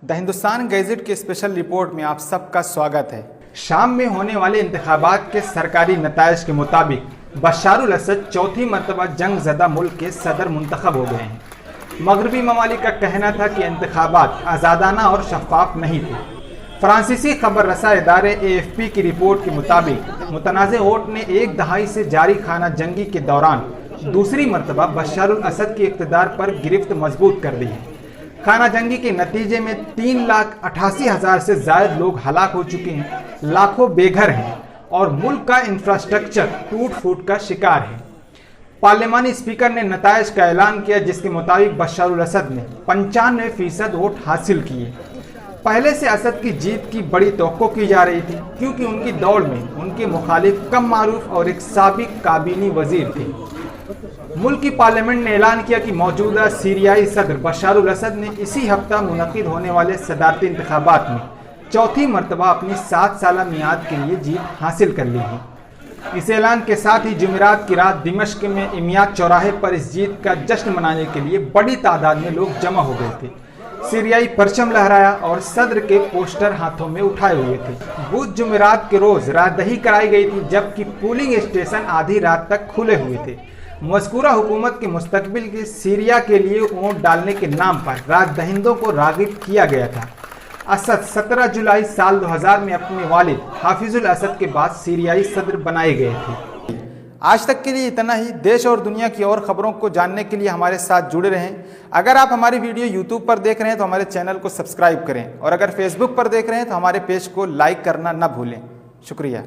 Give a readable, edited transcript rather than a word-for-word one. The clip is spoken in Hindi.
द हिंदुस्तान गैजेट के स्पेशल रिपोर्ट में आप सबका स्वागत है। शाम में होने वाले इंतखाबात के सरकारी नताइज के मुताबिक बशारुल असद चौथी मरतबा जंगज़दा मुल्क के सदर मुंतखब हो गए हैं। मगरबी ममालिक का कहना था कि इंतखाबात आज़ादाना और शफाफ नहीं थे। फ्रांसीसी खबर रसा इदारे AFP की रिपोर्ट के मुताबिक मुतनाज़ वोट ने एक दहाई से जारी खाना जंगी के दौरान दूसरी मरतबा बशारुल असद के इक़्तिदार पर गिरफ्त मजबूत कर दी है। खाना जंगी के नतीजे में 3,88,000 से ज़्यादा लोग हलाक हो चुके हैं, लाखों बेघर हैं और मुल्क का इंफ्रास्ट्रक्चर टूट फूट का शिकार है। पार्लिमानी स्पीकर ने नताइज का ऐलान किया, जिसके मुताबिक बशारुल असद ने 95% वोट हासिल किए। पहले से असद की जीत की बड़ी तवक्को की जा रही थी, क्योंकि उनकी दौड़ में उनके मुखालिफ कम मारूफ और एक साबिक काबीनी वजीर थे। मुल्क की पार्लियामेंट ने ऐलान किया कि मौजूदा सीरियाई सदर बशारुल असद ने इसी हफ्ता मुनक़िद होने वाले सदारती इंतखाबात में चौथी मरतबा अपनी 7 साला मियाद के लिए जीत हासिल कर ली है। इस ऐलान के साथ ही जुमेरात की रात दिमश्क में इमियाद चौराहे पर इस जीत का जश्न मनाने के लिए बड़ी तादाद में लोग जमा हो गए थे। सीरियाई परचम लहराया और सदर के पोस्टर हाथों में उठाए हुए थे। बुध जुमेरात के रोज रातदही कराई गई थी, जबकि पोलिंग स्टेशन आधी रात तक खुले हुए थे। मज़कूरा हुकूमत के मुस्तकबिल के सीरिया के लिए वोट डालने के नाम पर रात दहिंदों को रागिब किया गया था। असद 17 जुलाई साल 2000 में अपने वालिद हाफिजुल असद के बाद सीरियाई सदर बनाए गए थे। आज तक के लिए इतना ही। देश और दुनिया की और खबरों को जानने के लिए हमारे साथ जुड़े रहें। अगर आप हमारी वीडियो यूट्यूब पर देख रहे हैं तो हमारे चैनल को सब्सक्राइब करें, और अगर फेसबुक पर देख रहे हैं तो हमारे पेज को लाइक करना न भूलें। शुक्रिया।